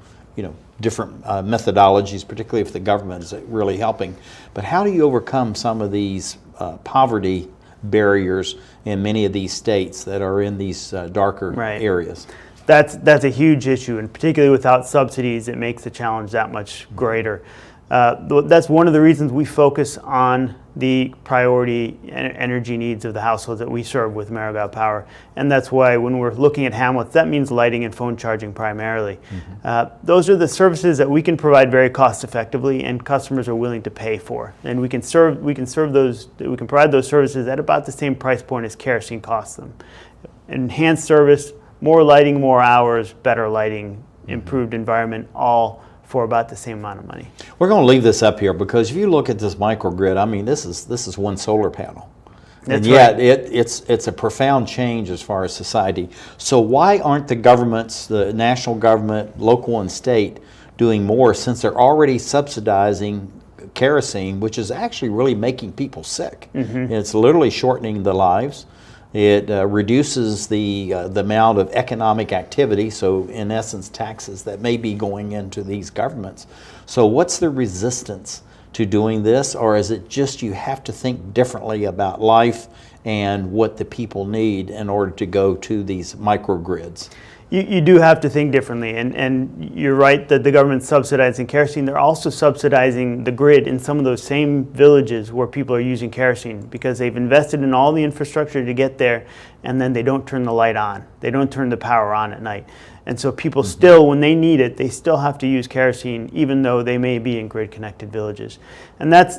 different methodologies, particularly if the government is really helping. But how do you overcome some of these poverty barriers in many of these states that are in these darker areas? That's a huge issue, and particularly without subsidies, it makes the challenge that much greater. That's one of the reasons we focus on the priority energy needs of the households that we serve with Mera Power, and that's why when we're looking at Hamlets, that means lighting and phone charging primarily. Those are the services that we can provide very cost effectively, and customers are willing to pay for. And we can provide those services at about the same price point as kerosene costs them. Enhanced service, more lighting, more hours, better lighting, improved environment, all for about the same amount of money. We're going to leave this up here because if you look at this microgrid, I mean, this is one solar panel. And yet it's a profound change as far as society. So why aren't the governments, the national government, local and state, doing more since they're already subsidizing kerosene, which is actually really making people sick? It's literally shortening the lives. It reduces the amount of economic activity, so in essence taxes that may be going into these governments. So what's the resistance to doing this, or is it just you have to think differently about life and what the people need in order to go to these microgrids? You do have to think differently, and you're right that the government's subsidizing kerosene. They're also subsidizing the grid in some of those same villages where people are using kerosene because they've invested in all the infrastructure to get there, and then they don't turn the light on. They don't turn the power on at night. And so people still, when they need it, they still have to use kerosene even though they may be in grid-connected villages. And that's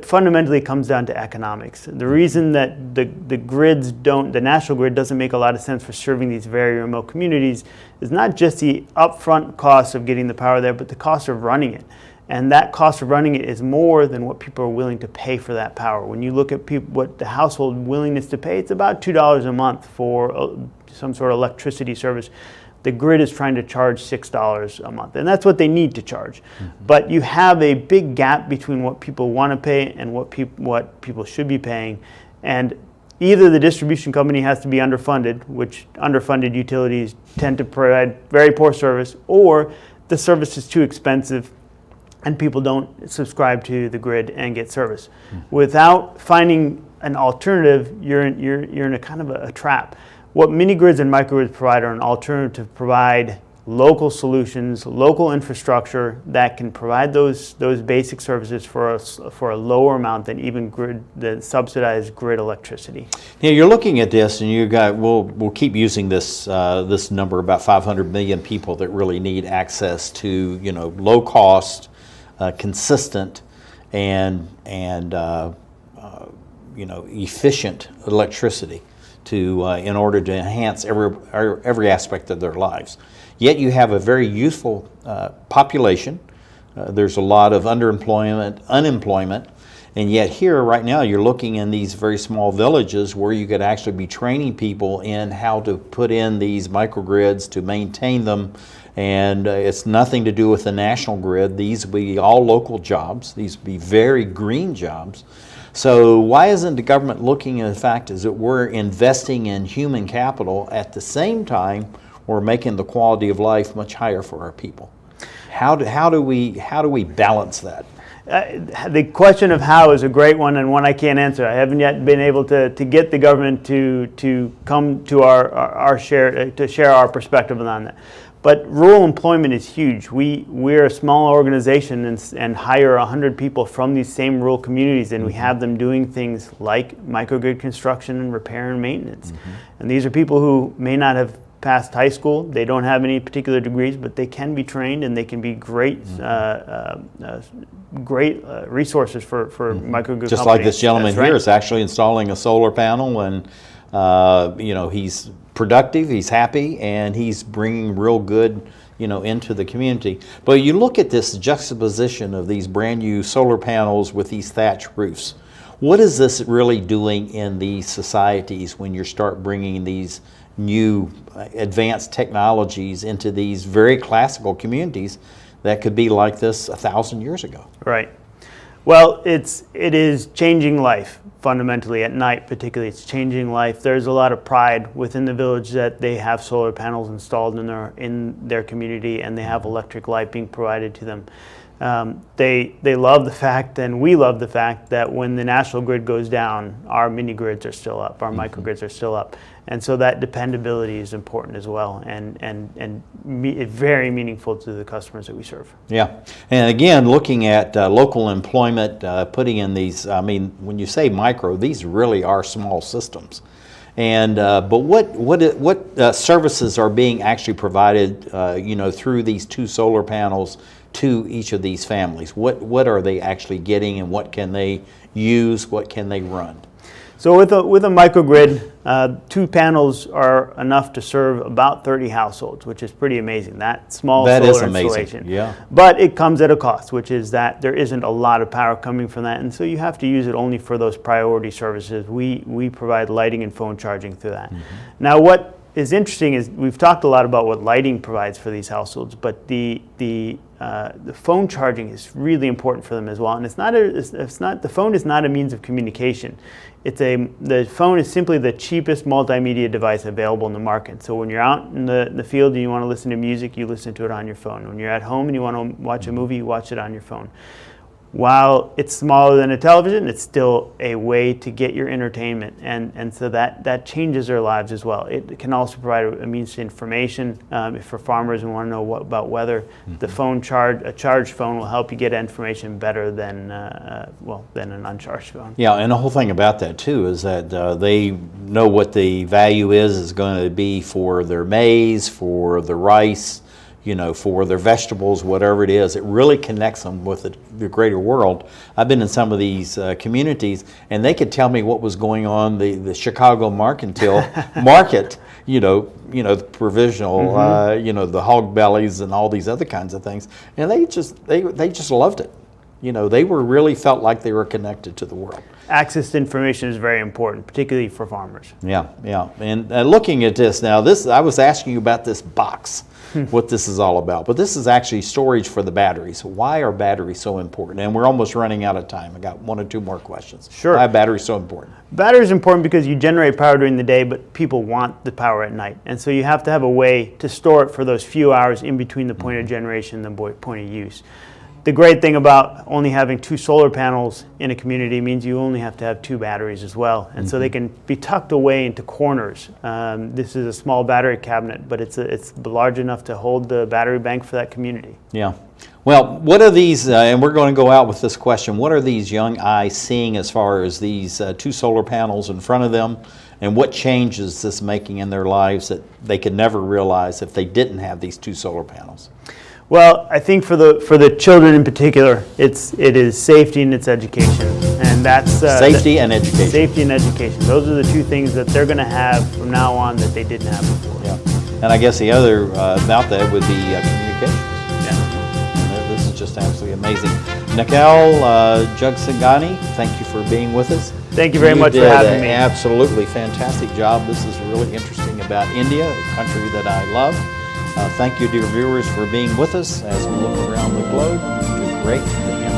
fundamentally comes down to economics. The reason that the national grid doesn't make a lot of sense for serving these very remote communities is not just the upfront cost of getting the power there, but the cost of running it. And that cost of running it is more than what people are willing to pay for that power. When you look at what the household willingness to pay, it's about $2 a month for some sort of electricity service. The grid is trying to charge $6 a month, and that's what they need to charge. But you have a big gap between what people want to pay and what people should be paying, and either the distribution company has to be underfunded, which underfunded utilities tend to provide very poor service, or the service is too expensive and people don't subscribe to the grid and get service. Without finding an alternative, you're in a kind of a trap. What mini-grids and microgrids provide are an alternative to provide local solutions, local infrastructure that can provide those basic services for a lower amount than even the subsidized grid electricity. Now you're looking at this, and you got we'll keep using this this number, about 500 million people that really need access to low cost, consistent, and efficient electricity in order to enhance every aspect of their lives. Yet you have a very youthful population. There's a lot of unemployment, and yet here right now you're looking in these very small villages where you could actually be training people in how to put in these microgrids to maintain them, and it's nothing to do with the national grid. These would be all local jobs. These would be very green jobs. So why isn't the government looking at the fact is that we're investing in human capital at the same time we're making the quality of life much higher for our people? How do we balance that? The question of how is a great one, and one I can't answer. I haven't yet been able to get the government to come to our share to share our perspective on that. But rural employment is huge. We're a small organization and hire 100 people from these same rural communities, and we have them doing things like microgrid construction and repair and maintenance. And these are people who may not have passed high school. They don't have any particular degrees, but they can be trained and they can be great resources for microgrid companies. Just like this gentleman here is actually installing a solar panel, and he's productive, he's happy, and he's bringing real good into the community. But you look at this juxtaposition of these brand new solar panels with these thatch roofs. What is this really doing in these societies when you start bringing these new advanced technologies into these very classical communities that could be like this 1,000 years ago? Right. Well, it is changing life fundamentally at night. Particularly, it's changing life. There's a lot of pride within the village that they have solar panels installed in their community, and they have electric light being provided to them. They love the fact, and we love the fact, that when the national grid goes down, our mini grids are still up, our microgrids are still up. And so that dependability is important as well, and very meaningful to the customers that we serve. Yeah, and again, looking at local employment, putting in these, I mean, when you say micro, these really are small systems. And but what services are being actually provided, through these 2 solar panels to each of these families? What are they actually getting, and what can they use? What can they run? So with a microgrid, 2 panels are enough to serve about 30 households, which is pretty amazing. That small solar installation. Yeah. But it comes at a cost, which is that there isn't a lot of power coming from that, and so you have to use it only for those priority services. We provide lighting and phone charging through that. Now, what is interesting is we've talked a lot about what lighting provides for these households, but the phone charging is really important for them as well. And the phone is not a means of communication. The phone is simply the cheapest multimedia device available in the market. So when you're out in the field and you want to listen to music, you listen to it on your phone. When you're at home and you want to watch a movie, you watch it on your phone. While it's smaller than a television, it's still a way to get your entertainment, and so that changes their lives as well. It can also provide a means to information. If for farmers who want to know about weather, a charged phone will help you get information better than an uncharged phone. Yeah, and the whole thing about that too is that they know what the value is going to be for their maize, for the rice, for their vegetables, whatever it is. It really connects them with the greater world. I've been in some of these communities, and they could tell me what was going on the Chicago Mercantile market, the provisional, the hog bellies and all these other kinds of things, and they just loved it. They really felt like they were connected to the world. Access to information is very important, particularly for farmers. Yeah. And looking at this now, I was asking you about this box, what this is all about. But this is actually storage for the batteries. Why are batteries so important? And we're almost running out of time. I got 1 or 2 more questions. Sure. Why are batteries so important? Battery is important because you generate power during the day, but people want the power at night. And so you have to have a way to store it for those few hours in between the point of generation and the point of use. The great thing about only having 2 solar panels in a community means you only have to have 2 batteries as well. And so they can be tucked away into corners. This is a small battery cabinet, but it's large enough to hold the battery bank for that community. Yeah. Well, what are these, and we're going to go out with this question, what are these young eyes seeing as far as these 2 solar panels in front of them, and what changes is this making in their lives that they could never realize if they didn't have these 2 solar panels? Well, I think for the children in particular, it is safety and it's education, and that's safety and education. Safety and education. Those are the 2 things that they're going to have from now on that they didn't have before. Yeah, and I guess the other about that would be communications. Yeah, this is just absolutely amazing. Nikhil, Jaisinghani, thank you for being with us. Thank you very much for having me. Absolutely fantastic job. This is really interesting about India, a country that I love. Thank you, dear viewers, for being with us as we look around the globe. You do great.